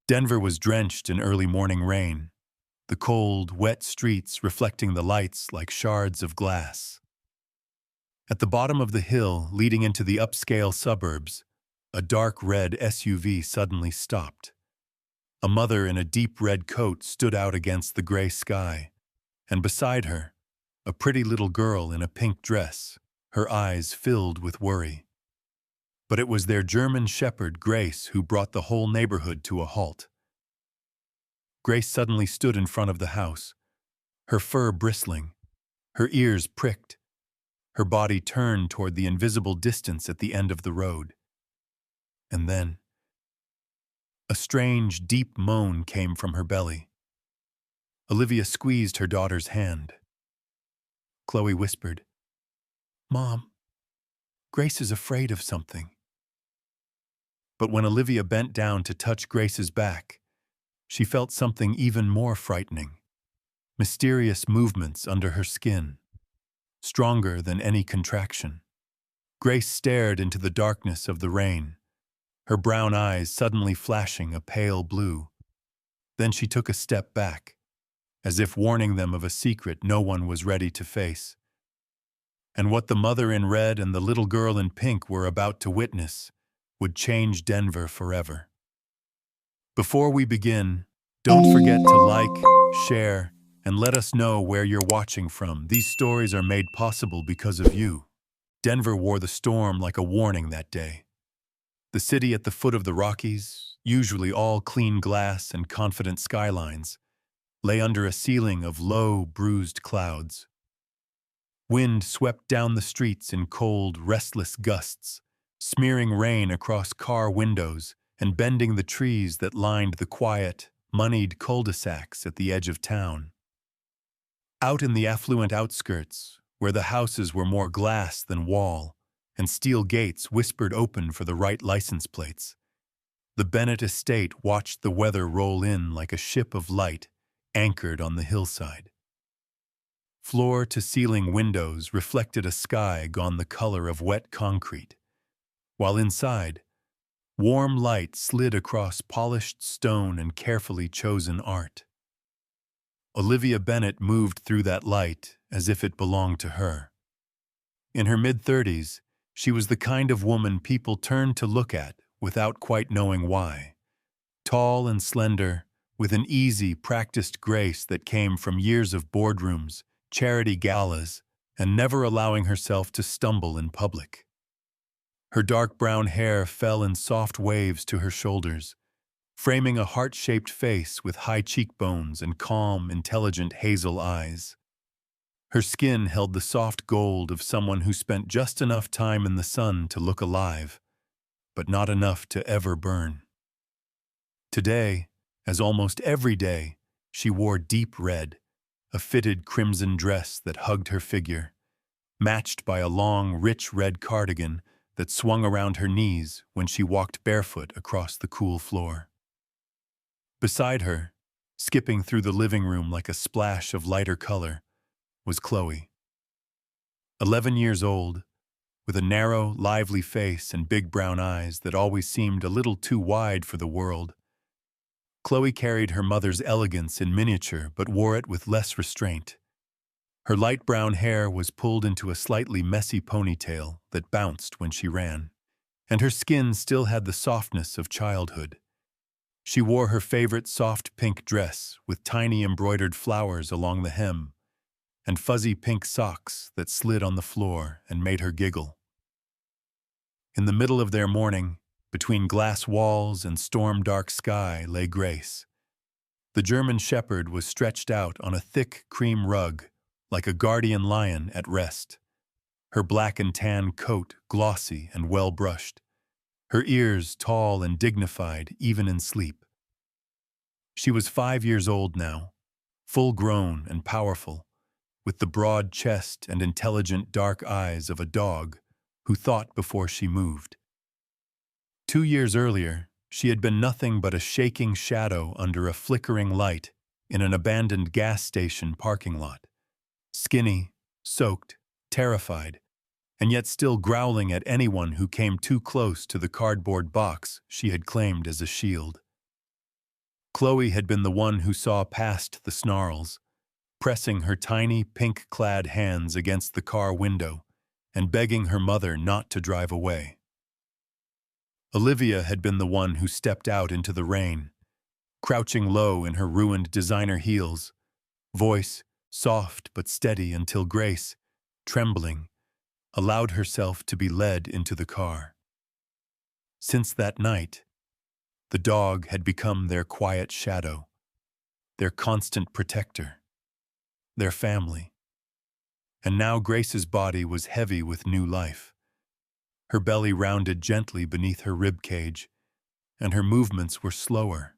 Denver was drenched in early morning rain, the cold, wet streets reflecting the lights like shards of glass. At the bottom of the hill leading into the upscale suburbs, a dark red SUV suddenly stopped. A mother in a deep red coat stood out against the gray sky, and beside her, a pretty little girl in a pink dress, her eyes filled with worry. But it was their German shepherd, Grace, who brought the whole neighborhood to a halt. Grace suddenly stood in front of the house, her fur bristling, her ears pricked, her body turned toward the invisible distance at the end of the road. And then, a strange, deep moan came from her belly. Olivia squeezed her daughter's hand. Chloe whispered, "Mom, Grace is afraid of something." But when Olivia bent down to touch Grace's back, she felt something even more frightening. Mysterious movements under her skin, stronger than any contraction. Grace stared into the darkness of the rain, her brown eyes suddenly flashing a pale blue. Then she took a step back, as if warning them of a secret no one was ready to face. And what the mother in red and the little girl in pink were about to witness would change Denver forever. Before we begin, don't forget to like, share, and let us know where you're watching from. These stories are made possible because of you. Denver wore the storm like a warning that day. The city at the foot of the Rockies, usually all clean glass and confident skylines, lay under a ceiling of low, bruised clouds. Wind swept down the streets in cold, restless gusts, smearing rain across car windows and bending the trees that lined the quiet, moneyed cul-de-sacs at the edge of town. Out in the affluent outskirts, where the houses were more glass than wall, and steel gates whispered open for the right license plates, the Bennett estate watched the weather roll in like a ship of light anchored on the hillside. Floor-to-ceiling windows reflected a sky gone the color of wet concrete, while inside, warm light slid across polished stone and carefully chosen art. Olivia Bennett moved through that light as if it belonged to her. In her mid-30s, she was the kind of woman people turned to look at without quite knowing why. Tall and slender, with an easy, practiced grace that came from years of boardrooms, charity galas, and never allowing herself to stumble in public. Her dark brown hair fell in soft waves to her shoulders, framing a heart-shaped face with high cheekbones and calm, intelligent hazel eyes. Her skin held the soft gold of someone who spent just enough time in the sun to look alive, but not enough to ever burn. Today, as almost every day, she wore deep red, a fitted crimson dress that hugged her figure, matched by a long, rich red cardigan that swung around her knees when she walked barefoot across the cool floor. Beside her, skipping through the living room like a splash of lighter color, was Chloe. 11 years old, with a narrow, lively face and big brown eyes that always seemed a little too wide for the world, Chloe carried her mother's elegance in miniature but wore it with less restraint. Her light brown hair was pulled into a slightly messy ponytail that bounced when she ran, and her skin still had the softness of childhood. She wore her favorite soft pink dress with tiny embroidered flowers along the hem, and fuzzy pink socks that slid on the floor and made her giggle. In the middle of their morning, between glass walls and storm-dark sky, lay Grace. The German shepherd was stretched out on a thick cream rug, like a guardian lion at rest, her black and tan coat glossy and well-brushed, her ears tall and dignified even in sleep. She was 5 years old now, full-grown and powerful, with the broad chest and intelligent dark eyes of a dog who thought before she moved. 2 years earlier, she had been nothing but a shaking shadow under a flickering light in an abandoned gas station parking lot. Skinny, soaked, terrified, and yet still growling at anyone who came too close to the cardboard box she had claimed as a shield. Chloe had been the one who saw past the snarls, pressing her tiny pink-clad hands against the car window and begging her mother not to drive away. Olivia had been the one who stepped out into the rain, crouching low in her ruined designer heels, voice soft but steady until Grace, trembling, allowed herself to be led into the car. Since that night, the dog had become their quiet shadow, their constant protector, their family. And now Grace's body was heavy with new life. Her belly rounded gently beneath her rib cage, and her movements were slower,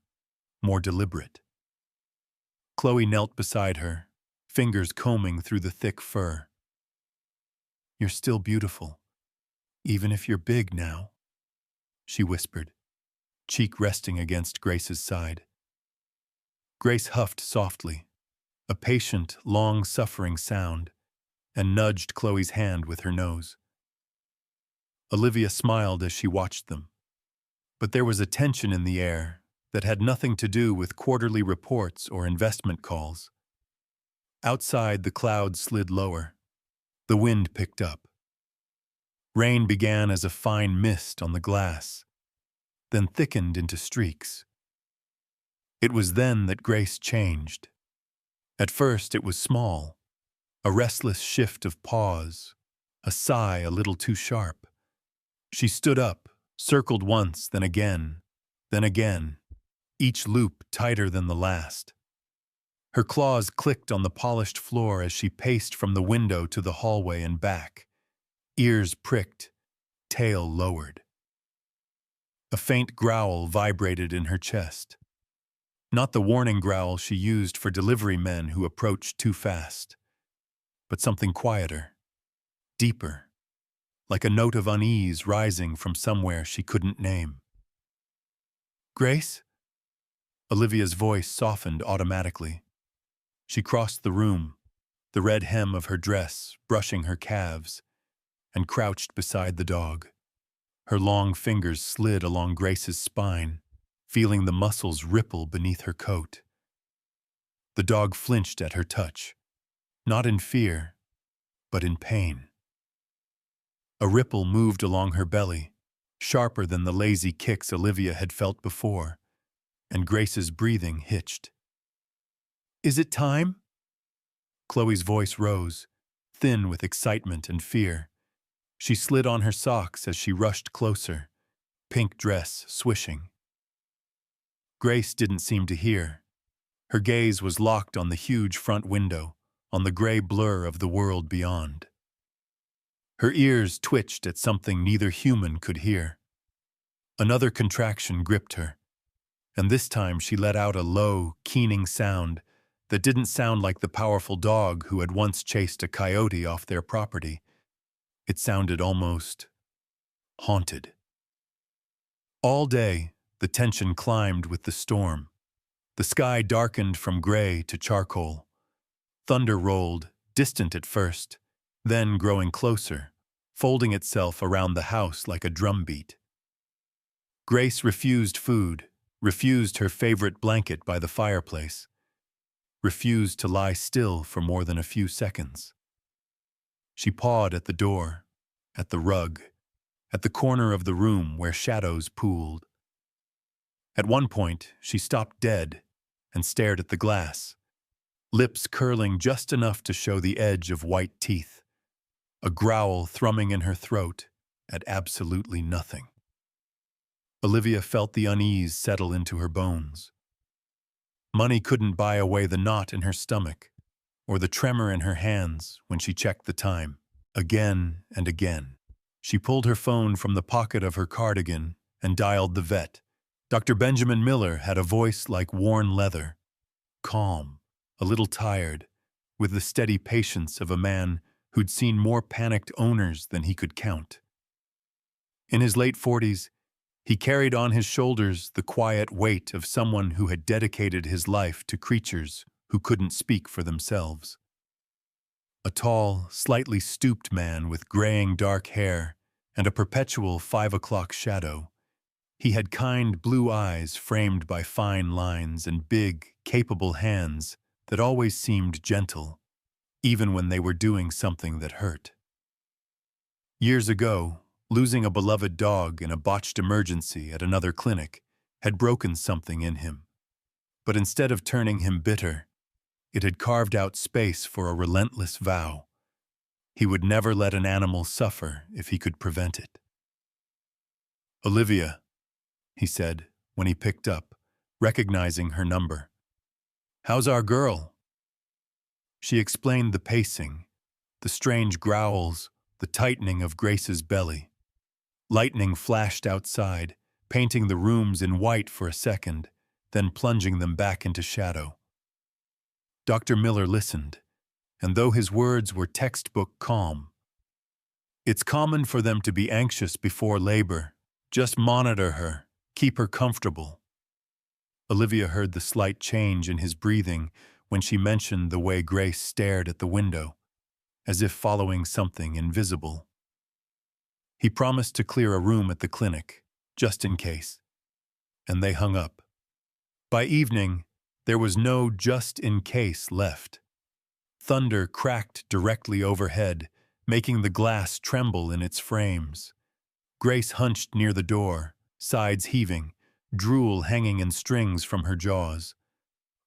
more deliberate. Chloe knelt beside her, fingers combing through the thick fur. "You're still beautiful, even if you're big now," she whispered, cheek resting against Grace's side. Grace huffed softly, a patient, long-suffering sound, and nudged Chloe's hand with her nose. Olivia smiled as she watched them, but there was a tension in the air that had nothing to do with quarterly reports or investment calls. Outside, the clouds slid lower. The wind picked up. Rain began as a fine mist on the glass, then thickened into streaks. It was then that Grace changed. At first it was small, a restless shift of pause, a sigh a little too sharp. She stood up, circled once, then again, each loop tighter than the last. Her claws clicked on the polished floor as she paced from the window to the hallway and back, ears pricked, tail lowered. A faint growl vibrated in her chest. Not the warning growl she used for delivery men who approached too fast, but something quieter, deeper, like a note of unease rising from somewhere she couldn't name. "Grace?" Olivia's voice softened automatically. She crossed the room, the red hem of her dress brushing her calves, and crouched beside the dog. Her long fingers slid along Grace's spine, feeling the muscles ripple beneath her coat. The dog flinched at her touch, not in fear, but in pain. A ripple moved along her belly, sharper than the lazy kicks Olivia had felt before, and Grace's breathing hitched. "Is it time?" Chloe's voice rose, thin with excitement and fear. She slid on her socks as she rushed closer, pink dress swishing. Grace didn't seem to hear. Her gaze was locked on the huge front window, on the gray blur of the world beyond. Her ears twitched at something neither human could hear. Another contraction gripped her, and this time she let out a low, keening sound that didn't sound like the powerful dog who had once chased a coyote off their property. It sounded almost haunted. All day, the tension climbed with the storm. The sky darkened from gray to charcoal. Thunder rolled, distant at first, then growing closer, folding itself around the house like a drumbeat. Grace refused food, refused her favorite blanket by the fireplace, refused to lie still for more than a few seconds. She pawed at the door, at the rug, at the corner of the room where shadows pooled. At one point, she stopped dead and stared at the glass, lips curling just enough to show the edge of white teeth, a growl thrumming in her throat at absolutely nothing. Olivia felt the unease settle into her bones. Money couldn't buy away the knot in her stomach or the tremor in her hands when she checked the time, again and again. She pulled her phone from the pocket of her cardigan and dialed the vet. Dr. Benjamin Miller had a voice like worn leather, calm, a little tired, with the steady patience of a man who'd seen more panicked owners than he could count. In his late 40s, he carried on his shoulders the quiet weight of someone who had dedicated his life to creatures who couldn't speak for themselves. A tall, slightly stooped man with graying dark hair and a perpetual 5 o'clock shadow, He had kind blue eyes framed by fine lines and big, capable hands that always seemed gentle, even when they were doing something that hurt. Years ago, losing a beloved dog in a botched emergency at another clinic had broken something in him. But instead of turning him bitter, it had carved out space for a relentless vow. He would never let an animal suffer if he could prevent it. "Olivia," he said when he picked up, recognizing her number. "How's our girl?" She explained the pacing, the strange growls, the tightening of Grace's belly. Lightning flashed outside, painting the rooms in white for a second, then plunging them back into shadow. Dr. Miller listened, and though his words were textbook calm, "It's common for them to be anxious before labor. Just monitor her, keep her comfortable." Olivia heard the slight change in his breathing when she mentioned the way Grace stared at the window, as if following something invisible. He promised to clear a room at the clinic, just in case, and they hung up. By evening, there was no just in case left. Thunder cracked directly overhead, making the glass tremble in its frames. Grace hunched near the door, sides heaving, drool hanging in strings from her jaws.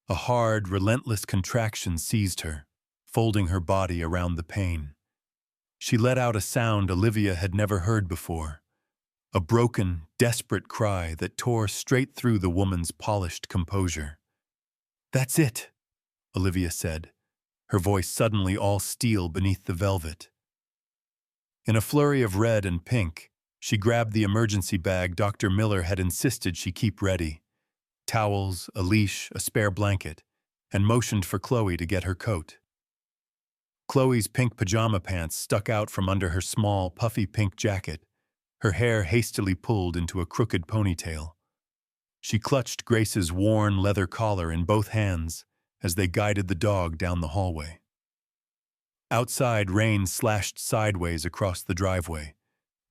A hard, relentless contraction seized her, folding her body around the pain. She let out a sound Olivia had never heard before, a broken, desperate cry that tore straight through the woman's polished composure. "That's it," Olivia said, her voice suddenly all steel beneath the velvet. In a flurry of red and pink, she grabbed the emergency bag Dr. Miller had insisted she keep ready, towels, a leash, a spare blanket, and motioned for Chloe to get her coat. Chloe's pink pajama pants stuck out from under her small, puffy pink jacket, her hair hastily pulled into a crooked ponytail. She clutched Grace's worn leather collar in both hands as they guided the dog down the hallway. Outside, rain slashed sideways across the driveway,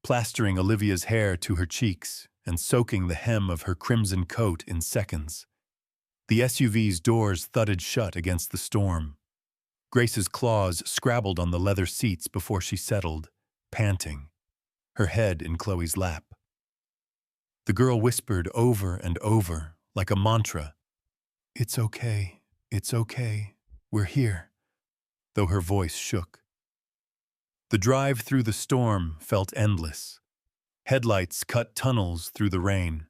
plastering Olivia's hair to her cheeks and soaking the hem of her crimson coat in seconds. The SUV's doors thudded shut against the storm. Grace's claws scrabbled on the leather seats before she settled, panting, her head in Chloe's lap. The girl whispered over and over, like a mantra, "It's okay, we're here," though her voice shook. The drive through the storm felt endless. Headlights cut tunnels through the rain.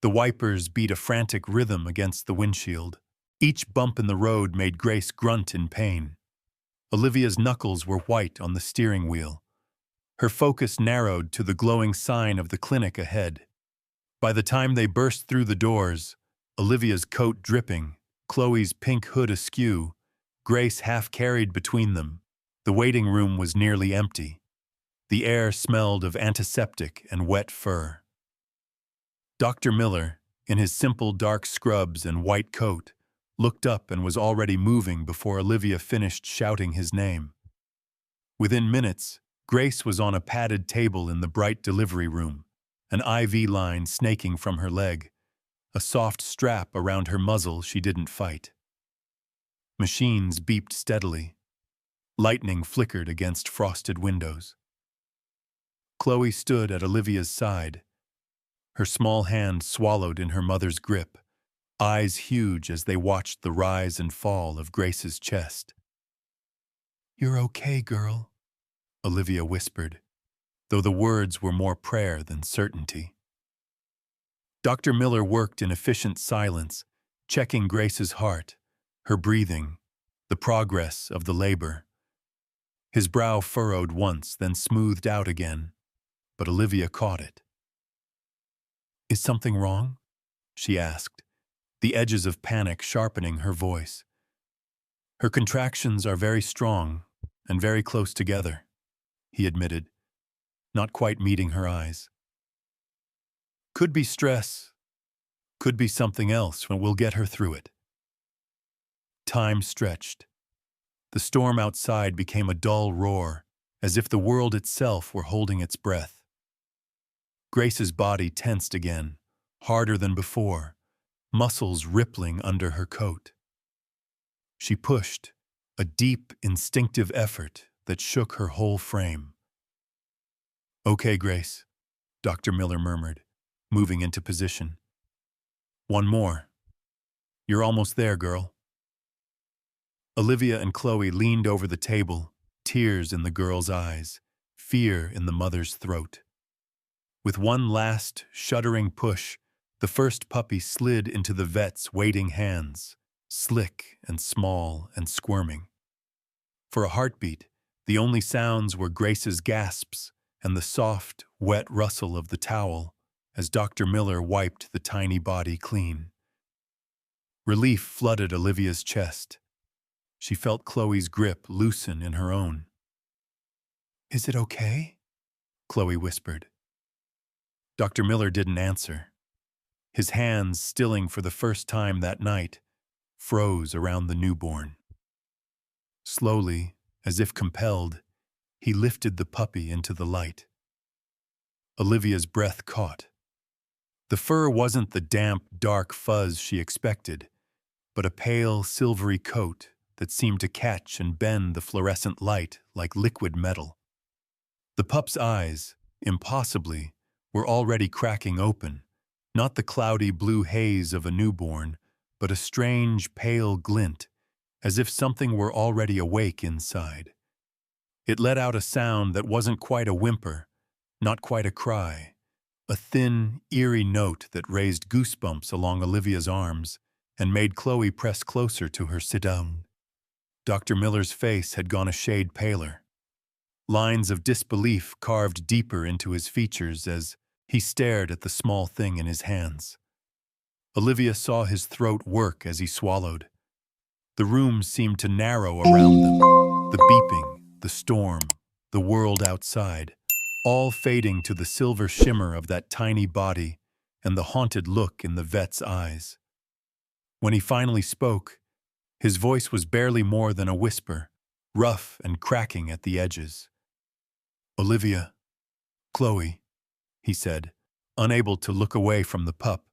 The wipers beat a frantic rhythm against the windshield. Each bump in the road made Grace grunt in pain. Olivia's knuckles were white on the steering wheel. Her focus narrowed to the glowing sign of the clinic ahead. By the time they burst through the doors, Olivia's coat dripping, Chloe's pink hood askew, Grace half carried between them, the waiting room was nearly empty. The air smelled of antiseptic and wet fur. Dr. Miller, in his simple dark scrubs and white coat, looked up and was already moving before Olivia finished shouting his name. Within minutes, Grace was on a padded table in the bright delivery room, an IV line snaking from her leg, a soft strap around her muzzle she didn't fight. Machines beeped steadily. Lightning flickered against frosted windows. Chloe stood at Olivia's side, her small hand swallowed in her mother's grip, eyes huge as they watched the rise and fall of Grace's chest. "You're okay, girl," Olivia whispered, though the words were more prayer than certainty. Dr. Miller worked in efficient silence, checking Grace's heart, her breathing, the progress of the labor. His brow furrowed once, then smoothed out again, but Olivia caught it. "Is something wrong?" she asked, the edges of panic sharpening her voice. "Her contractions are very strong and very close together," he admitted, not quite meeting her eyes. "Could be stress, could be something else, and we'll get her through it." Time stretched. The storm outside became a dull roar, as if the world itself were holding its breath. Grace's body tensed again, harder than before, muscles rippling under her coat. She pushed, a deep, instinctive effort that shook her whole frame. "Okay, Grace," Dr. Miller murmured, moving into position. "One more. You're almost there, girl." Olivia and Chloe leaned over the table, tears in the girl's eyes, fear in the mother's throat. With one last, shuddering push, the first puppy slid into the vet's waiting hands, slick and small and squirming. For a heartbeat, the only sounds were Grace's gasps and the soft, wet rustle of the towel as Dr. Miller wiped the tiny body clean. Relief flooded Olivia's chest. She felt Chloe's grip loosen in her own. "Is it okay?" Chloe whispered. Dr. Miller didn't answer. His hands, stilling for the first time that night, froze around the newborn. Slowly, as if compelled, he lifted the puppy into the light. Olivia's breath caught. The fur wasn't the damp, dark fuzz she expected, but a pale, silvery coat that seemed to catch and bend the fluorescent light like liquid metal. The pup's eyes, impossibly, were already cracking open, not the cloudy blue haze of a newborn, but a strange, pale glint, as if something were already awake inside. It let out a sound that wasn't quite a whimper, not quite a cry, a thin, eerie note that raised goosebumps along Olivia's arms and made Chloe press closer to her sit-down. Dr. Miller's face had gone a shade paler. Lines of disbelief carved deeper into his features as he stared at the small thing in his hands. Olivia saw his throat work as he swallowed. The room seemed to narrow around them, the beeping, the storm, the world outside, all fading to the silver shimmer of that tiny body and the haunted look in the vet's eyes. When he finally spoke, his voice was barely more than a whisper, rough and cracking at the edges. "Olivia, Chloe," he said, unable to look away from the pup.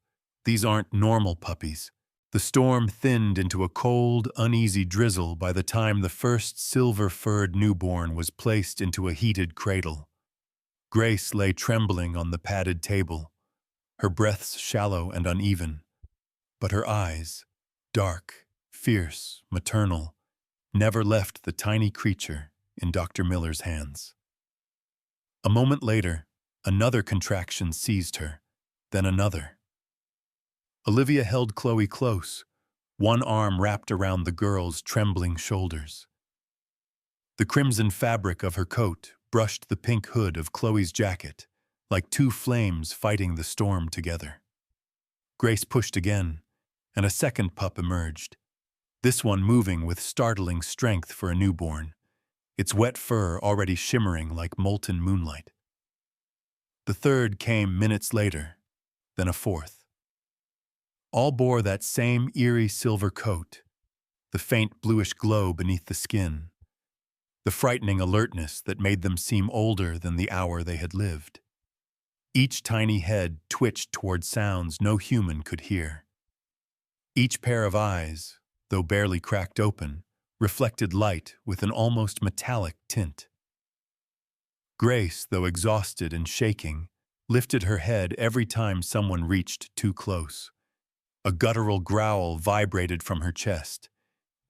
"These aren't normal puppies." The storm thinned into a cold, uneasy drizzle by the time the first silver-furred newborn was placed into a heated cradle. Grace lay trembling on the padded table, her breaths shallow and uneven, but her eyes, dark, fierce, maternal, never left the tiny creature in Dr. Miller's hands. A moment later, another contraction seized her, then another. Olivia held Chloe close, one arm wrapped around the girl's trembling shoulders. The crimson fabric of her coat brushed the pink hood of Chloe's jacket, like two flames fighting the storm together. Grace pushed again, and a second pup emerged, this one moving with startling strength for a newborn, its wet fur already shimmering like molten moonlight. The third came minutes later, then a fourth. All bore that same eerie silver coat, the faint bluish glow beneath the skin, the frightening alertness that made them seem older than the hour they had lived. Each tiny head twitched toward sounds no human could hear. Each pair of eyes, though barely cracked open, reflected light with an almost metallic tint. Grace, though exhausted and shaking, lifted her head every time someone reached too close. A guttural growl vibrated from her chest,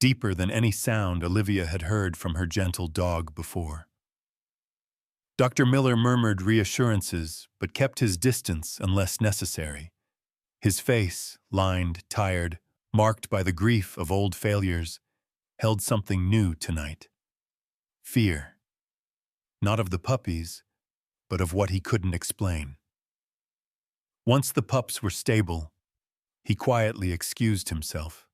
deeper than any sound Olivia had heard from her gentle dog before. Dr. Miller murmured reassurances, but kept his distance unless necessary. His face, lined, tired, marked by the grief of old failures, held something new tonight. Fear. Not of the puppies, but of what he couldn't explain. Once the pups were stable, he quietly excused himself.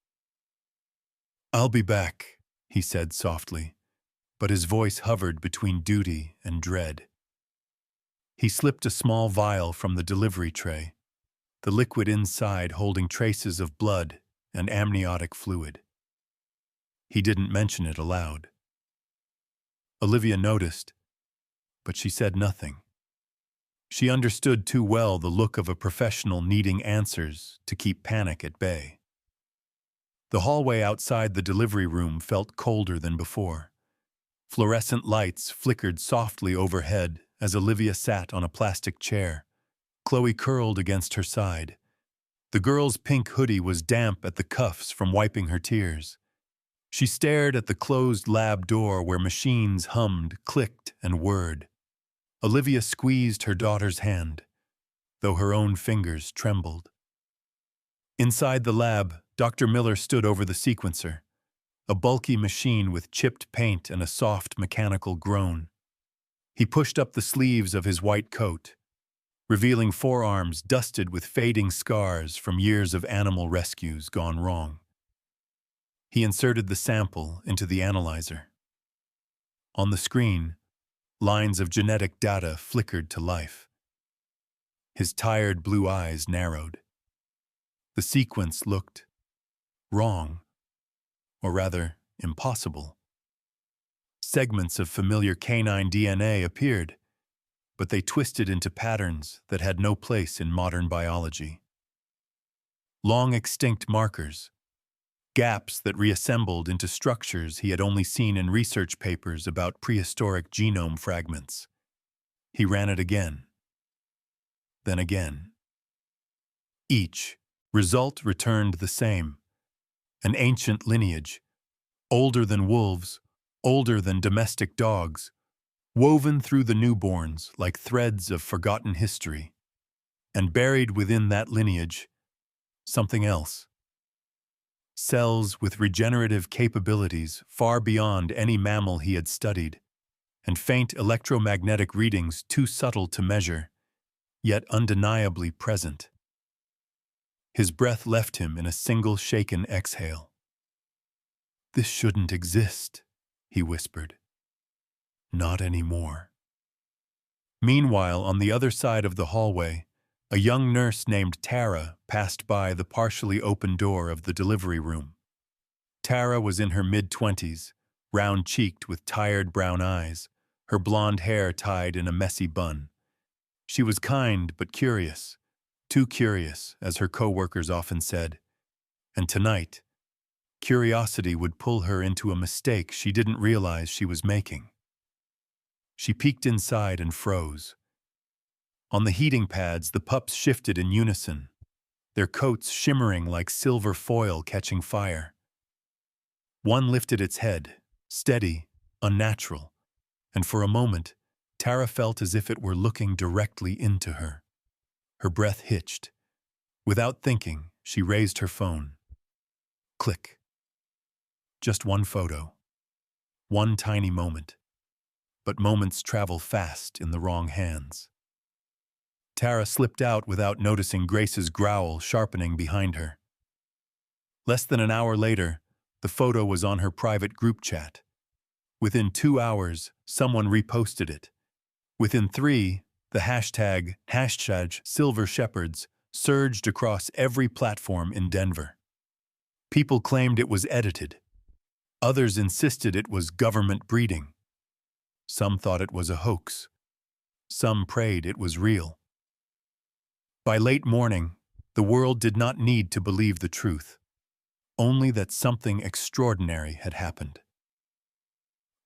"I'll be back," he said softly, but his voice hovered between duty and dread. He slipped a small vial from the delivery tray, the liquid inside holding traces of blood and amniotic fluid. He didn't mention it aloud. Olivia noticed, but she said nothing. She understood too well the look of a professional needing answers to keep panic at bay. The hallway outside the delivery room felt colder than before. Fluorescent lights flickered softly overhead as Olivia sat on a plastic chair, Chloe curled against her side. The girl's pink hoodie was damp at the cuffs from wiping her tears. She stared at the closed lab door where machines hummed, clicked, and whirred. Olivia squeezed her daughter's hand, though her own fingers trembled. Inside the lab, Dr. Miller stood over the sequencer, a bulky machine with chipped paint and a soft mechanical groan. He pushed up the sleeves of his white coat, revealing forearms dusted with fading scars from years of animal rescues gone wrong. He inserted the sample into the analyzer. On the screen, lines of genetic data flickered to life. His tired blue eyes narrowed. The sequence looked wrong, or rather, impossible. Segments of familiar canine DNA appeared, but they twisted into patterns that had no place in modern biology. Long extinct markers, gaps that reassembled into structures he had only seen in research papers about prehistoric genome fragments. He ran it again, then again. Each result returned the same: an ancient lineage, older than wolves, older than domestic dogs, woven through the newborns like threads of forgotten history, and buried within that lineage, something else. Cells with regenerative capabilities far beyond any mammal he had studied, and faint electromagnetic readings too subtle to measure, yet undeniably present. His breath left him in a single shaken exhale. "This shouldn't exist," he whispered. "Not anymore." Meanwhile, on the other side of the hallway, a young nurse named Tara passed by the partially open door of the delivery room. Tara was in her mid-20s, round-cheeked with tired brown eyes, her blonde hair tied in a messy bun. She was kind but curious, too curious, as her co-workers often said. And tonight, curiosity would pull her into a mistake she didn't realize she was making. She peeked inside and froze. On the heating pads, the pups shifted in unison, their coats shimmering like silver foil catching fire. One lifted its head, steady, unnatural, and for a moment, Tara felt as if it were looking directly into her. Her breath hitched. Without thinking, she raised her phone. Click. Just one photo. One tiny moment. But moments travel fast in the wrong hands. Tara slipped out without noticing Grace's growl sharpening behind her. Less than an hour later, the photo was on her private group chat. Within 2 hours, someone reposted it. Within 3, the hashtag #SilverShepherds surged across every platform in Denver. People claimed it was edited. Others insisted it was government breeding. Some thought it was a hoax. Some prayed it was real. By late morning, the world did not need to believe the truth, only that something extraordinary had happened.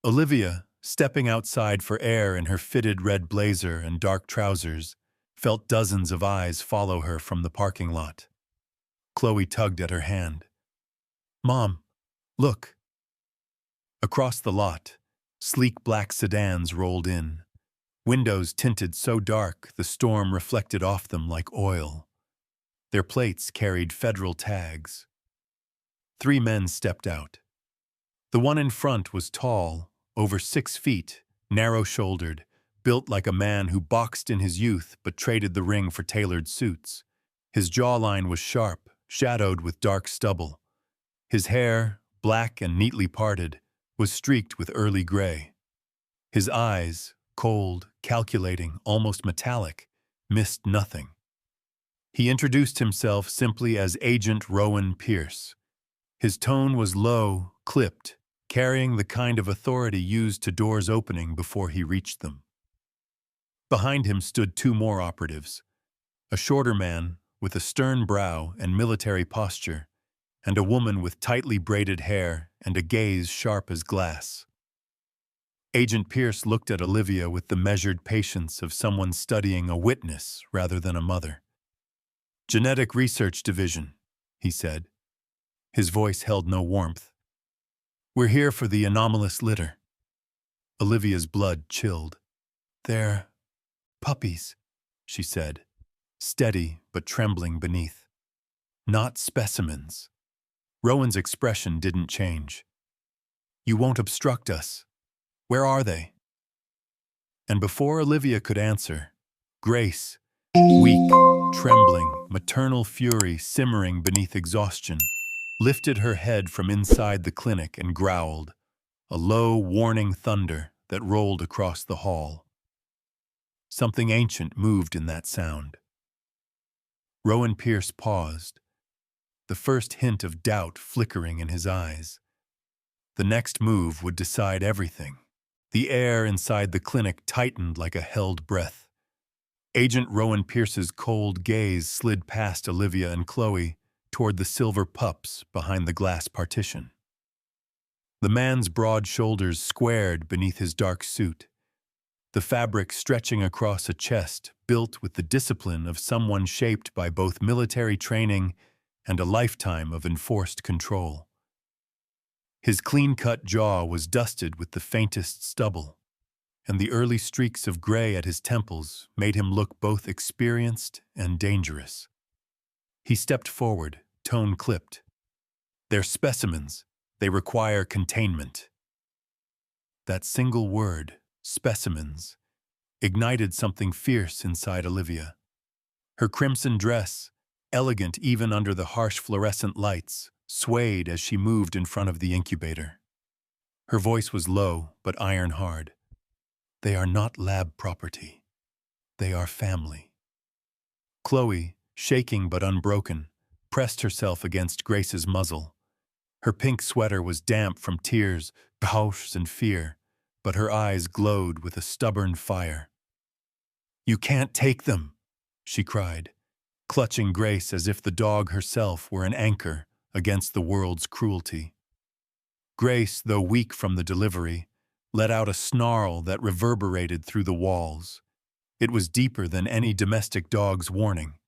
Olivia, stepping outside for air in her fitted red blazer and dark trousers, felt dozens of eyes follow her from the parking lot. Chloe tugged at her hand. "Mom, look." Across the lot, sleek black sedans rolled in, windows tinted so dark the storm reflected off them like oil. Their plates carried federal tags. 3 men stepped out. The one in front was tall, over 6 feet, narrow-shouldered, built like a man who boxed in his youth but traded the ring for tailored suits. His jawline was sharp, shadowed with dark stubble. His hair, black and neatly parted, was streaked with early gray. His eyes, cold, calculating, almost metallic, missed nothing. He introduced himself simply as Agent Rowan Pierce. His tone was low, clipped, carrying the kind of authority used to doors opening before he reached them. Behind him stood two more operatives, a shorter man with a stern brow and military posture, and a woman with tightly braided hair and a gaze sharp as glass. Agent Pierce looked at Olivia with the measured patience of someone studying a witness rather than a mother. "Genetic Research Division," he said. His voice held no warmth. "We're here for the anomalous litter." Olivia's blood chilled. "They're puppies," she said, steady but trembling beneath. "Not specimens." Rowan's expression didn't change. "You won't obstruct us. Where are they?" And before Olivia could answer, Grace, weak, trembling, maternal fury simmering beneath exhaustion, lifted her head from inside the clinic and growled, a low, warning thunder that rolled across the hall. Something ancient moved in that sound. Rowan Pierce paused, the first hint of doubt flickering in his eyes. The next move would decide everything. The air inside the clinic tightened like a held breath. Agent Rowan Pierce's cold gaze slid past Olivia and Chloe toward the silver pups behind the glass partition. The man's broad shoulders squared beneath his dark suit, the fabric stretching across a chest built with the discipline of someone shaped by both military training and a lifetime of enforced control. His clean-cut jaw was dusted with the faintest stubble, and the early streaks of gray at his temples made him look both experienced and dangerous. He stepped forward, tone clipped. "They're specimens. They require containment." That single word, specimens, ignited something fierce inside Olivia. Her crimson dress, elegant even under the harsh fluorescent lights, swayed as she moved in front of the incubator. Her voice was low but iron-hard. "They are not lab property. They are family." Chloe, shaking but unbroken, pressed herself against Grace's muzzle. Her pink sweater was damp from tears, pauses, and fear, but her eyes glowed with a stubborn fire. "You can't take them," she cried, clutching Grace as if the dog herself were an anchor against the world's cruelty. Grace, though weak from the delivery, let out a snarl that reverberated through the walls. It was deeper than any domestic dog's warning,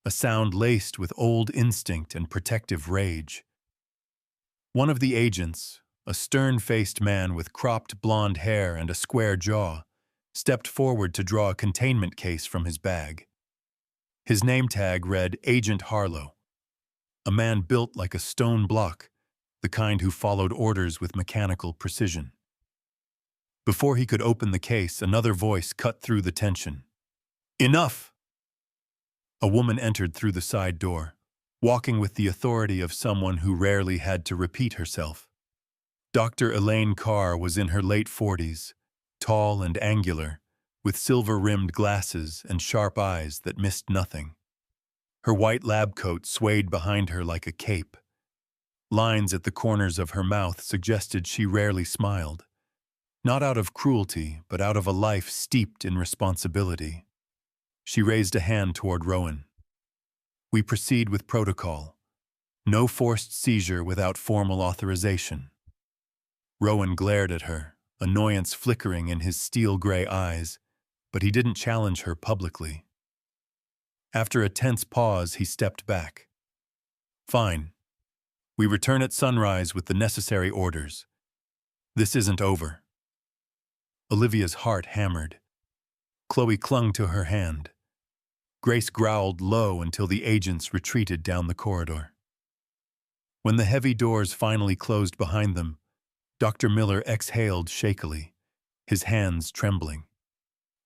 a sound laced with old instinct and protective rage. One of the agents, a stern-faced man with cropped blonde hair and a square jaw, stepped forward to draw a containment case from his bag. His name tag read Agent Harlow, a man built like a stone block, the kind who followed orders with mechanical precision. Before he could open the case, another voice cut through the tension. "Enough!" A woman entered through the side door, walking with the authority of someone who rarely had to repeat herself. Dr. Elaine Carr was in her late 40s, tall and angular, with silver-rimmed glasses and sharp eyes that missed nothing. Her white lab coat swayed behind her like a cape. Lines at the corners of her mouth suggested she rarely smiled, not out of cruelty, but out of a life steeped in responsibility. She raised a hand toward Rowan. "We proceed with protocol. No forced seizure without formal authorization." Rowan glared at her, annoyance flickering in his steel-gray eyes, but he didn't challenge her publicly. After a tense pause, he stepped back. "Fine. We return at sunrise with the necessary orders. This isn't over." Olivia's heart hammered. Chloe clung to her hand. Grace growled low until the agents retreated down the corridor. When the heavy doors finally closed behind them, Dr. Miller exhaled shakily, his hands trembling.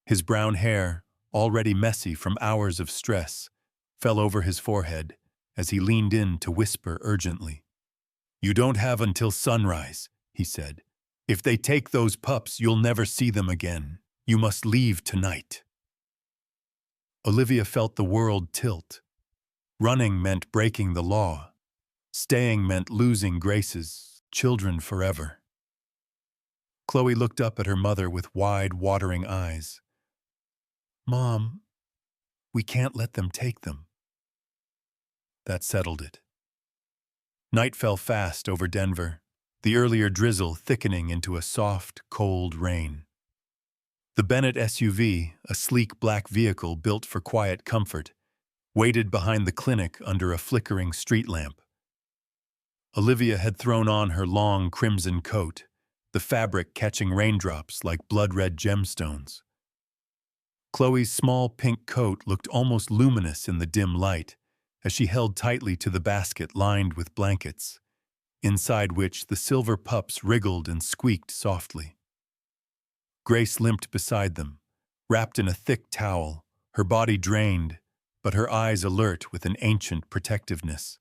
His brown hair, already messy from hours of stress, fell over his forehead as he leaned in to whisper urgently. "You don't have until sunrise," he said. "If they take those pups, you'll never see them again. You must leave tonight." Olivia felt the world tilt. Running meant breaking the law. Staying meant losing Grace's children forever. Chloe looked up at her mother with wide, watering eyes. Mom, we can't let them take them. That settled it. Night fell fast over Denver, the earlier drizzle thickening into a soft, cold rain. The Bennett SUV, a sleek black vehicle built for quiet comfort, waited behind the clinic under a flickering street lamp. Olivia had thrown on her long crimson coat, the fabric catching raindrops like blood-red gemstones. Chloe's small pink coat looked almost luminous in the dim light, as she held tightly to the basket lined with blankets, inside which the silver pups wriggled and squeaked softly. Grace limped beside them, wrapped in a thick towel, her body drained, but her eyes alert with an ancient protectiveness.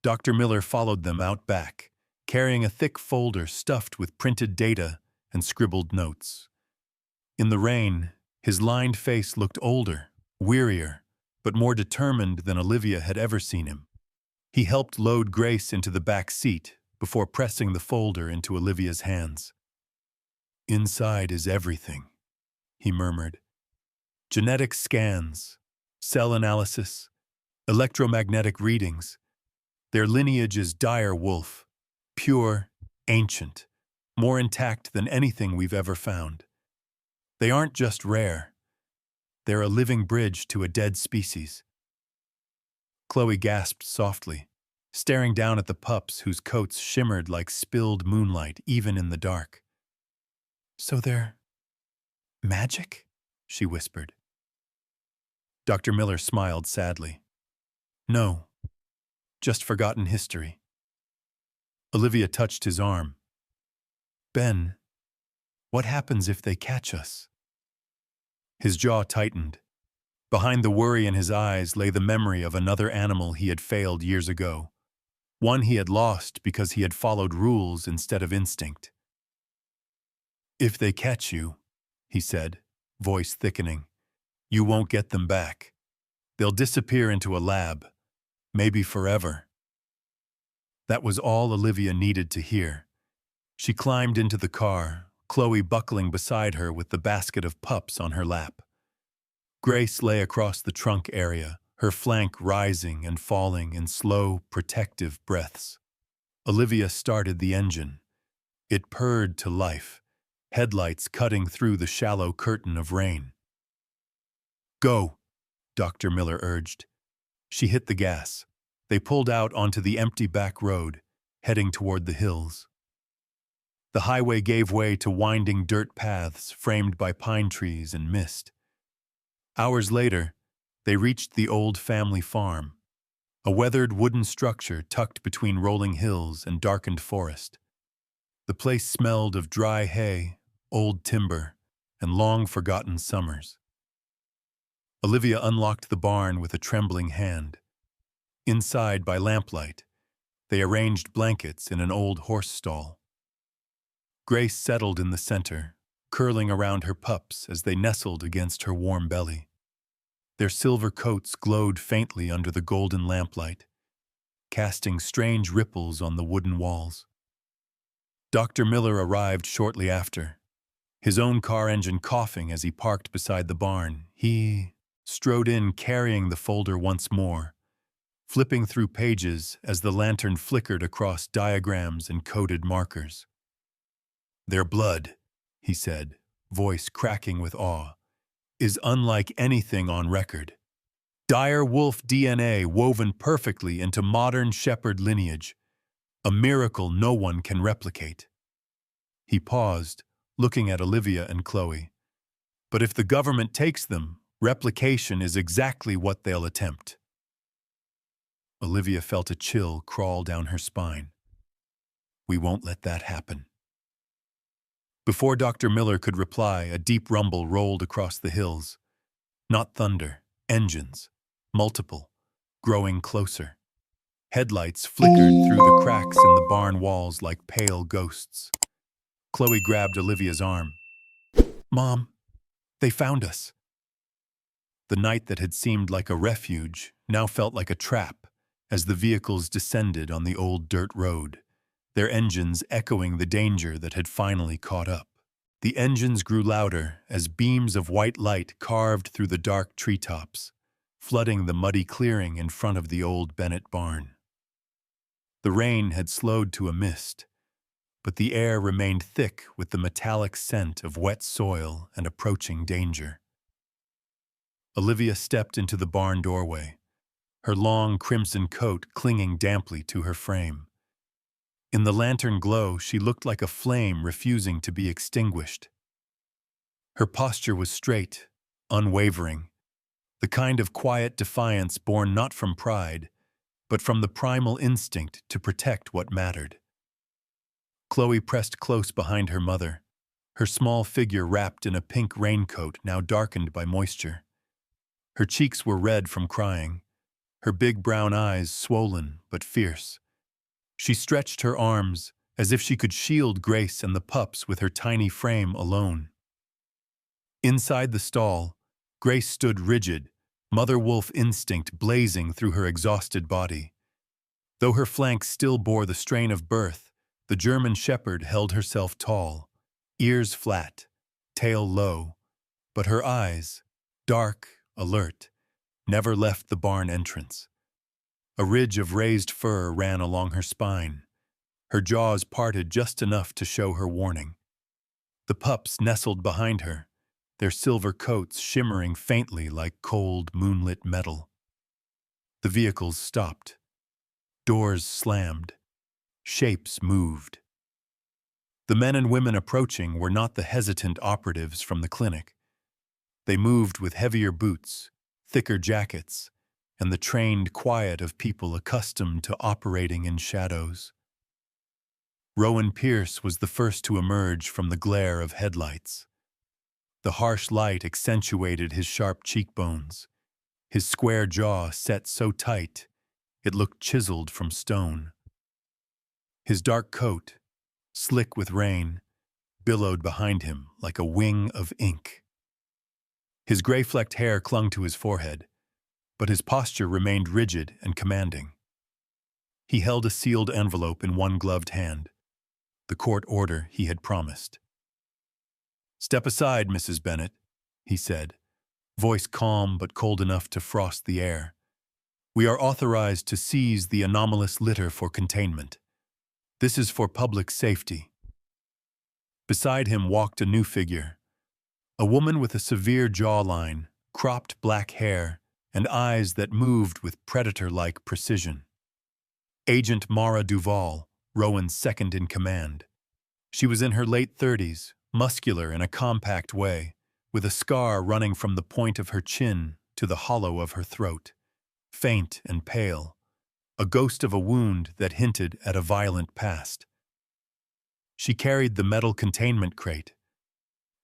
Dr. Miller followed them out back, carrying a thick folder stuffed with printed data and scribbled notes. In the rain, his lined face looked older, wearier, but more determined than Olivia had ever seen him. He helped load Grace into the back seat before pressing the folder into Olivia's hands. "Inside is everything," he murmured. "Genetic scans, cell analysis, electromagnetic readings. Their lineage is dire wolf, pure, ancient, more intact than anything we've ever found. They aren't just rare. They're a living bridge to a dead species." Chloe gasped softly, staring down at the pups whose coats shimmered like spilled moonlight even in the dark. "So they're magic?" she whispered. Dr. Miller smiled sadly. "No, just forgotten history." Olivia touched his arm. "Ben, what happens if they catch us?" His jaw tightened. Behind the worry in his eyes lay the memory of another animal he had failed years ago, one he had lost because he had followed rules instead of instinct. "If they catch you," he said, voice thickening, "you won't get them back. They'll disappear into a lab, maybe forever." That was all Olivia needed to hear. She climbed into the car, Chloe buckling beside her with the basket of pups on her lap. Grace lay across the trunk area, her flank rising and falling in slow, protective breaths. Olivia started the engine. It purred to life, headlights cutting through the shallow curtain of rain. "Go," Dr. Miller urged. She hit the gas. They pulled out onto the empty back road, heading toward the hills. The highway gave way to winding dirt paths framed by pine trees and mist. Hours later, they reached the old family farm, a weathered wooden structure tucked between rolling hills and darkened forest. The place smelled of dry hay, old timber, and long-forgotten summers. Olivia unlocked the barn with a trembling hand. Inside, by lamplight, they arranged blankets in an old horse stall. Grace settled in the center, curling around her pups as they nestled against her warm belly. Their silver coats glowed faintly under the golden lamplight, casting strange ripples on the wooden walls. Dr. Miller arrived shortly after, his own car engine coughing as he parked beside the barn. He strode in carrying the folder once more, flipping through pages as the lantern flickered across diagrams and coded markers. "Their blood," he said, voice cracking with awe, "is unlike anything on record. Dire wolf DNA woven perfectly into modern shepherd lineage, a miracle no one can replicate." He paused, looking at Olivia and Chloe. "But if the government takes them, replication is exactly what they'll attempt." Olivia felt a chill crawl down her spine. "We won't let that happen." Before Dr. Miller could reply, a deep rumble rolled across the hills. Not thunder, engines, multiple, growing closer. Headlights flickered through the cracks in the barn walls like pale ghosts. Chloe grabbed Olivia's arm. "Mom, they found us." The night that had seemed like a refuge now felt like a trap as the vehicles descended on the old dirt road, their engines echoing the danger that had finally caught up. The engines grew louder as beams of white light carved through the dark treetops, flooding the muddy clearing in front of the old Bennett barn. The rain had slowed to a mist, but the air remained thick with the metallic scent of wet soil and approaching danger. Olivia stepped into the barn doorway, her long crimson coat clinging damply to her frame. In the lantern glow, she looked like a flame refusing to be extinguished. Her posture was straight, unwavering, the kind of quiet defiance born not from pride, but from the primal instinct to protect what mattered. Chloe pressed close behind her mother, her small figure wrapped in a pink raincoat now darkened by moisture. Her cheeks were red from crying, her big brown eyes swollen but fierce. She stretched her arms as if she could shield Grace and the pups with her tiny frame alone. Inside the stall, Grace stood rigid, mother wolf instinct blazing through her exhausted body. Though her flanks still bore the strain of birth, the German shepherd held herself tall, ears flat, tail low, but her eyes, dark, alert, never left the barn entrance. A ridge of raised fur ran along her spine, her jaws parted just enough to show her warning. The pups nestled behind her, their silver coats shimmering faintly like cold, moonlit metal. The vehicles stopped. Doors slammed. Shapes moved. The men and women approaching were not the hesitant operatives from the clinic. They moved with heavier boots, thicker jackets, and the trained quiet of people accustomed to operating in shadows. Rowan Pierce was the first to emerge from the glare of headlights. The harsh light accentuated his sharp cheekbones, his square jaw set so tight it looked chiseled from stone. His dark coat, slick with rain, billowed behind him like a wing of ink. His gray-flecked hair clung to his forehead, but his posture remained rigid and commanding. He held a sealed envelope in one gloved hand, the court order he had promised. "Step aside, Mrs. Bennett," he said, voice calm but cold enough to frost the air. "We are authorized to seize the anomalous litter for containment. This is for public safety." Beside him walked a new figure, a woman with a severe jawline, cropped black hair, and eyes that moved with predator-like precision. Agent Mara Duval, Rowan's second in command. She was in her late 30s, muscular in a compact way, with a scar running from the point of her chin to the hollow of her throat, faint and pale, a ghost of a wound that hinted at a violent past. She carried the metal containment crate,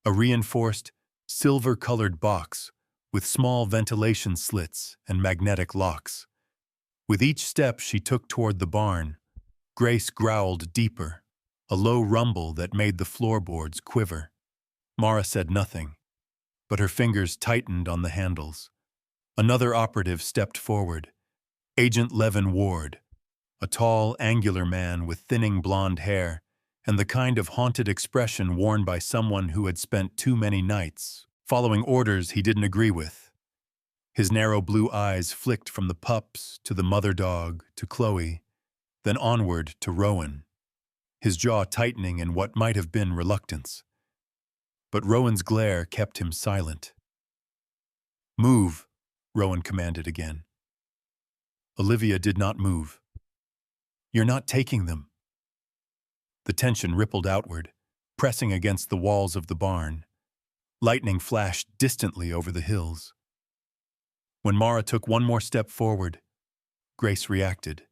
a reinforced, silver-colored box with small ventilation slits and magnetic locks. With each step she took toward the barn, Grace growled deeper, a low rumble that made the floorboards quiver. Mara said nothing, but her fingers tightened on the handles. Another operative stepped forward, Agent Levin Ward, a tall, angular man with thinning blonde hair and the kind of haunted expression worn by someone who had spent too many nights following orders he didn't agree with. His narrow blue eyes flicked from the pups to the mother dog to Chloe, then onward to Rowan, his jaw tightening in what might have been reluctance. But Rowan's glare kept him silent. "Move," Rowan commanded again. Olivia did not move. "You're not taking them." The tension rippled outward, pressing against the walls of the barn. Lightning flashed distantly over the hills. When Mara took one more step forward, Grace reacted.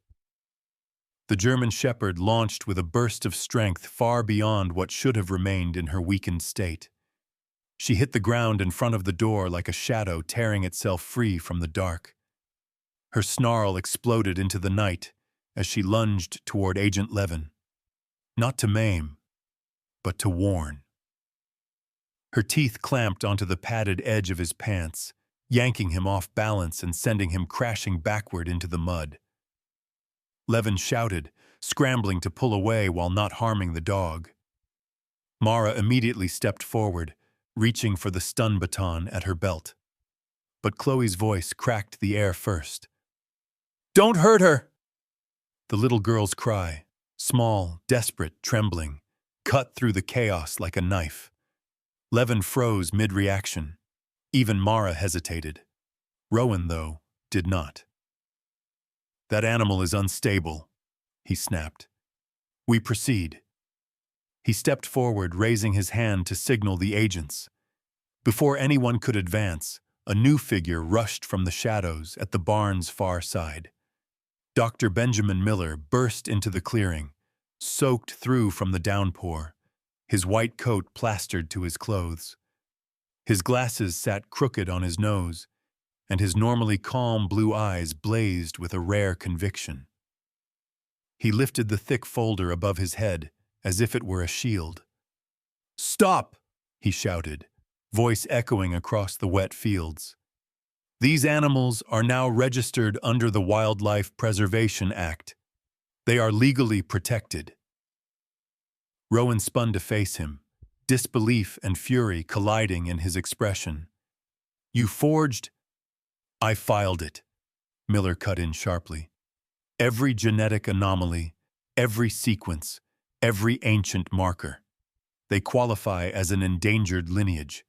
The German shepherd launched with a burst of strength far beyond what should have remained in her weakened state. She hit the ground in front of the door like a shadow tearing itself free from the dark. Her snarl exploded into the night as she lunged toward Agent Levin. Not to maim, but to warn. Her teeth clamped onto the padded edge of his pants, yanking him off balance and sending him crashing backward into the mud. Levin shouted, scrambling to pull away while not harming the dog. Mara immediately stepped forward, reaching for the stun baton at her belt. But Chloe's voice cracked the air first. "Don't hurt her!" The little girl's cry, small, desperate, trembling, cut through the chaos like a knife. Levin froze mid-reaction. Even Mara hesitated. Rowan, though, did not. "That animal is unstable," he snapped. "We proceed." He stepped forward, raising his hand to signal the agents. Before anyone could advance, a new figure rushed from the shadows at the barn's far side. Dr. Benjamin Miller burst into the clearing, soaked through from the downpour, his white coat plastered to his clothes. His glasses sat crooked on his nose, and his normally calm blue eyes blazed with a rare conviction. He lifted the thick folder above his head as if it were a shield. "Stop!" he shouted, voice echoing across the wet fields. "These animals are now registered under the Wildlife Preservation Act. They are legally protected." Rowan spun to face him, disbelief and fury colliding in his expression. "You forged—" "I filed it," Miller cut in sharply. "Every genetic anomaly, every sequence, every ancient marker. They qualify as an endangered lineage.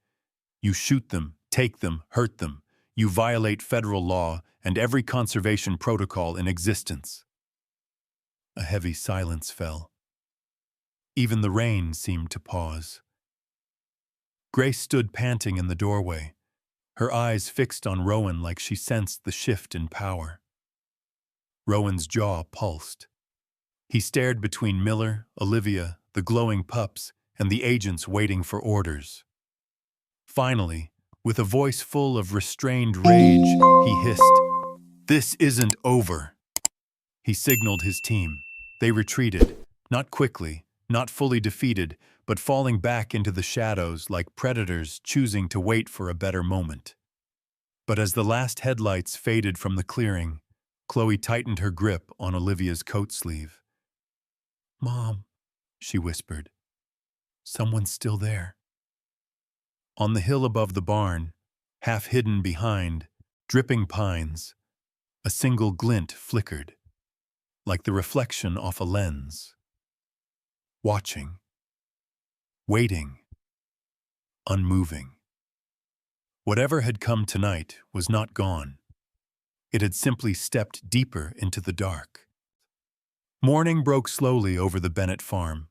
You shoot them, take them, hurt them. You violate federal law and every conservation protocol in existence." A heavy silence fell. Even the rain seemed to pause. Grace stood panting in the doorway, her eyes fixed on Rowan like she sensed the shift in power. Rowan's jaw pulsed. He stared between Miller, Olivia, the glowing pups, and the agents waiting for orders. Finally, with a voice full of restrained rage, he hissed, "This isn't over." He signaled his team. They retreated, not quickly, not fully defeated, but falling back into the shadows like predators choosing to wait for a better moment. But as the last headlights faded from the clearing, Chloe tightened her grip on Olivia's coat sleeve. "Mom," she whispered, "someone's still there." On the hill above the barn, half hidden behind dripping pines, a single glint flickered, like the reflection off a lens. Watching. Waiting. Unmoving. Whatever had come tonight was not gone. It had simply stepped deeper into the dark. Morning broke slowly over the Bennett farm,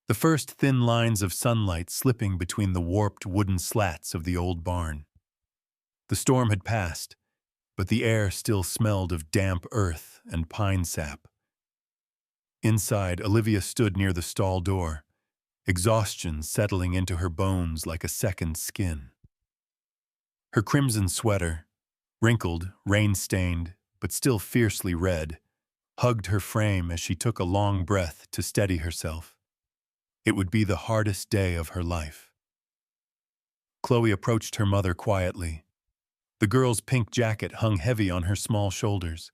the first thin lines of sunlight slipping between the warped wooden slats of the old barn. The storm had passed, but the air still smelled of damp earth and pine sap. Inside, Olivia stood near the stall door, exhaustion settling into her bones like a second skin. Her crimson sweater, wrinkled, rain-stained, but still fiercely red, hugged her frame as she took a long breath to steady herself. It would be the hardest day of her life. Chloe approached her mother quietly. The girl's pink jacket hung heavy on her small shoulders,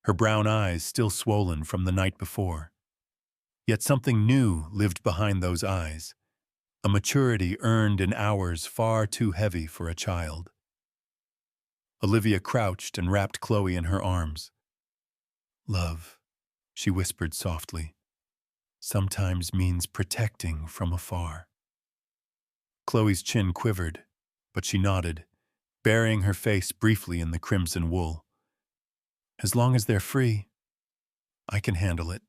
her brown eyes still swollen from the night before. Yet something new lived behind those eyes, a maturity earned in hours far too heavy for a child. Olivia crouched and wrapped Chloe in her arms. "Love," she whispered softly, "sometimes means protecting from afar." Chloe's chin quivered, but she nodded, burying her face briefly in the crimson wool. "As long as they're free, I can handle it."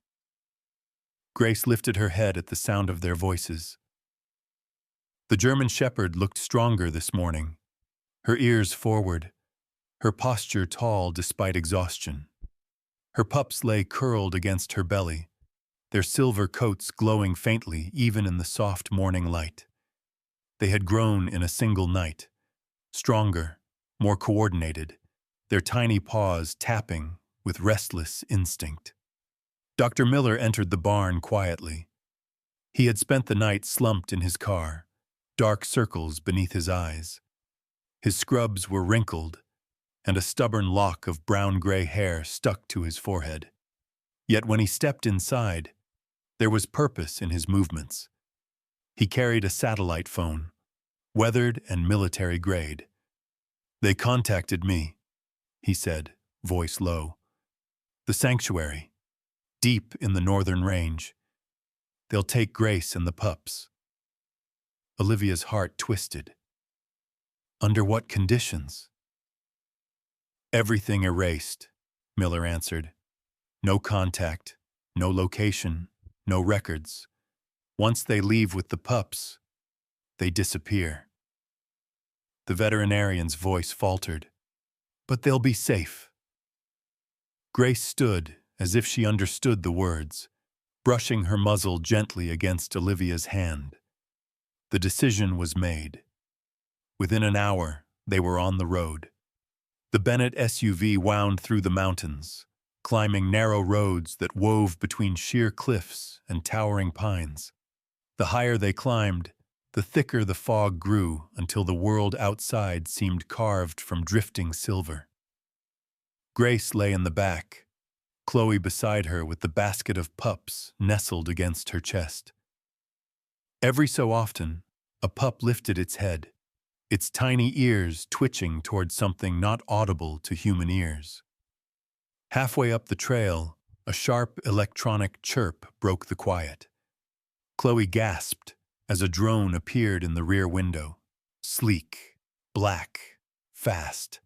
Grace lifted her head at the sound of their voices. The German Shepherd looked stronger this morning, her ears forward, her posture tall despite exhaustion. Her pups lay curled against her belly, their silver coats glowing faintly even in the soft morning light. They had grown in a single night, stronger, more coordinated, their tiny paws tapping with restless instinct. Dr. Miller entered the barn quietly. He had spent the night slumped in his car, dark circles beneath his eyes. His scrubs were wrinkled, and a stubborn lock of brown-gray hair stuck to his forehead. Yet when he stepped inside, there was purpose in his movements. He carried a satellite phone, weathered and military grade. "They contacted me," he said, voice low. "The sanctuary, deep in the northern range. They'll take Grace and the pups." Olivia's heart twisted. Under what conditions? "Everything erased," Miller answered. "No contact, no location, no records. Once they leave with the pups, they disappear." The veterinarian's voice faltered. "But they'll be safe." Grace stood as if she understood the words, brushing her muzzle gently against Olivia's hand. The decision was made. Within an hour, they were on the road. The Bennett SUV wound through the mountains, climbing narrow roads that wove between sheer cliffs and towering pines. The higher they climbed, the thicker the fog grew until the world outside seemed carved from drifting silver. Grace lay in the back, Chloe beside her with the basket of pups nestled against her chest. Every so often, a pup lifted its head, its tiny ears twitching toward something not audible to human ears. Halfway up the trail, a sharp electronic chirp broke the quiet. Chloe gasped as a drone appeared in the rear window, sleek, black, fast.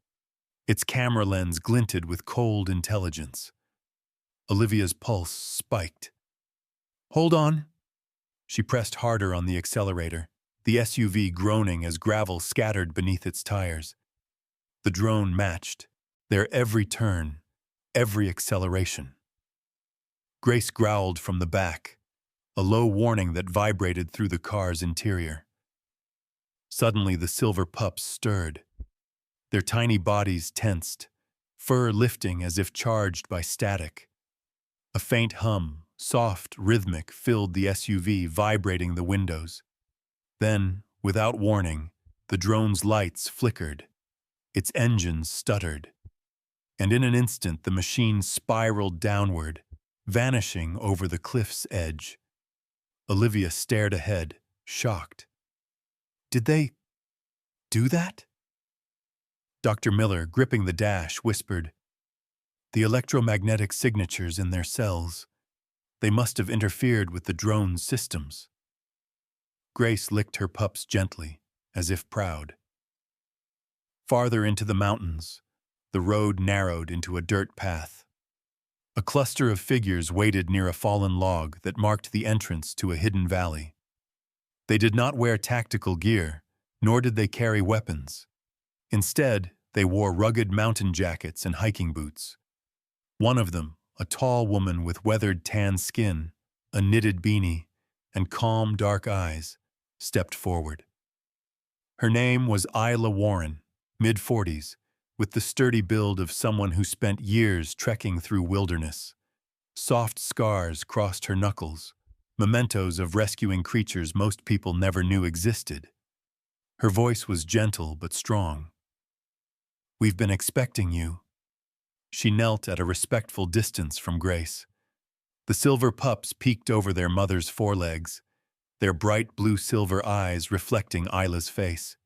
Its camera lens glinted with cold intelligence. Olivia's pulse spiked. "Hold on." She pressed harder on the accelerator, the SUV groaning as gravel scattered beneath its tires. The drone matched, their every turn, every acceleration. Grace growled from the back, a low warning that vibrated through the car's interior. Suddenly the silver pups stirred. Their tiny bodies tensed, fur lifting as if charged by static. A faint hum, soft, rhythmic, filled the SUV, vibrating the windows. Then, without warning, the drone's lights flickered. Its engines stuttered. And in an instant the machine spiraled downward, vanishing over the cliff's edge. Olivia stared ahead, shocked. "Did they do that?" Dr. Miller, gripping the dash, whispered, "The electromagnetic signatures in their cells. They must have interfered with the drone's systems." Grace licked her pups gently, as if proud. Farther into the mountains, the road narrowed into a dirt path. A cluster of figures waited near a fallen log that marked the entrance to a hidden valley. They did not wear tactical gear, nor did they carry weapons. Instead, they wore rugged mountain jackets and hiking boots. One of them, a tall woman with weathered tan skin, a knitted beanie, and calm dark eyes, stepped forward. Her name was Isla Warren, mid-40s, with the sturdy build of someone who spent years trekking through wilderness. Soft scars crossed her knuckles, mementos of rescuing creatures most people never knew existed. Her voice was gentle but strong. "We've been expecting you." She knelt at a respectful distance from Grace. The silver pups peeked over their mother's forelegs, their bright blue-silver eyes reflecting Isla's face.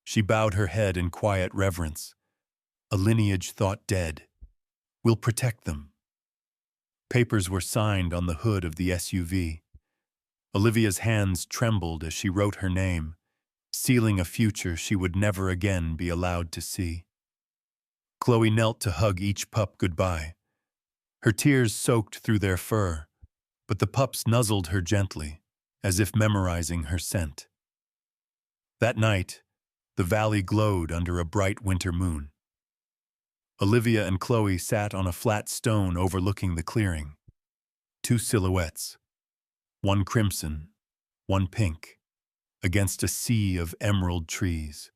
She bowed her head in quiet reverence. A lineage thought dead. "We'll protect them." Papers were signed on the hood of the SUV. Olivia's hands trembled as she wrote her name, sealing a future she would never again be allowed to see. Chloe knelt to hug each pup goodbye. Her tears soaked through their fur, but the pups nuzzled her gently, as if memorizing her scent. That night, the valley glowed under a bright winter moon. Olivia and Chloe sat on a flat stone overlooking the clearing. Two silhouettes, one crimson, one pink, against a sea of emerald trees.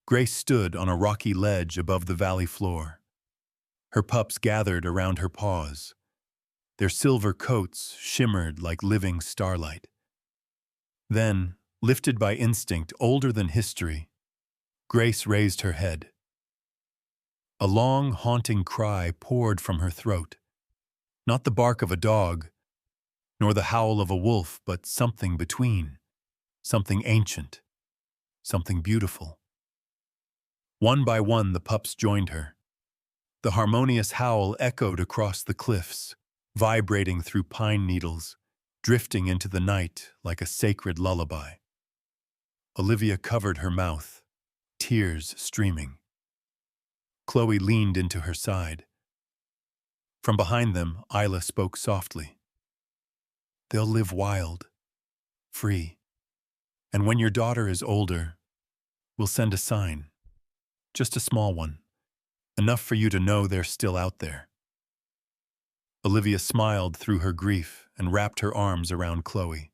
Grace stood on a rocky ledge above the valley floor. Her pups gathered around her paws. Their silver coats shimmered like living starlight. Then, lifted by instinct older than history, Grace raised her head. A long, haunting cry poured from her throat. Not the bark of a dog, nor the howl of a wolf, but something between, something ancient, something beautiful. One by one, the pups joined her. The harmonious howl echoed across the cliffs, vibrating through pine needles, drifting into the night like a sacred lullaby. Olivia covered her mouth, tears streaming. Chloe leaned into her side. From behind them, Isla spoke softly. They'll live wild, free. And when your daughter is older, we'll send a sign. Just a small one. Enough for you to know they're still out there. Olivia smiled through her grief and wrapped her arms around Chloe.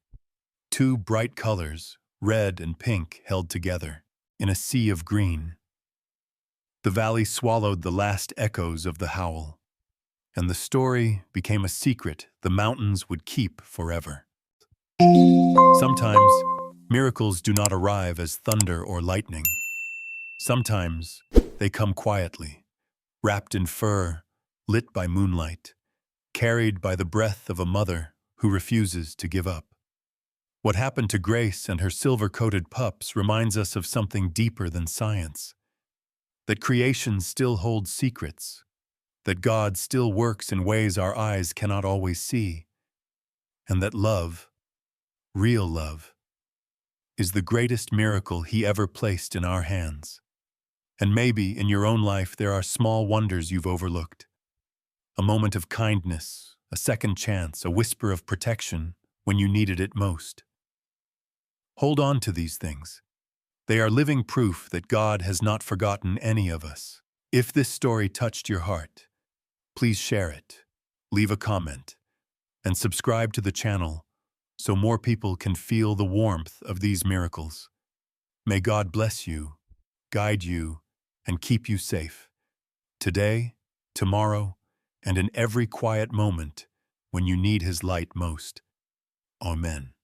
Two bright colors, red and pink, held together in a sea of green. The valley swallowed the last echoes of the howl, and the story became a secret the mountains would keep forever. Sometimes, miracles do not arrive as thunder or lightning. Sometimes, they come quietly, wrapped in fur, lit by moonlight, carried by the breath of a mother who refuses to give up. What happened to Grace and her silver-coated pups reminds us of something deeper than science. That creation still holds secrets, that God still works in ways our eyes cannot always see, and that love, real love, is the greatest miracle He ever placed in our hands. And maybe in your own life there are small wonders you've overlooked. A moment of kindness, a second chance, a whisper of protection when you needed it most. Hold on to these things. They are living proof that God has not forgotten any of us. If this story touched your heart, please share it, leave a comment, and subscribe to the channel so more people can feel the warmth of these miracles. May God bless you, guide you, and keep you safe, today, tomorrow, and in every quiet moment when you need His light most. Amen.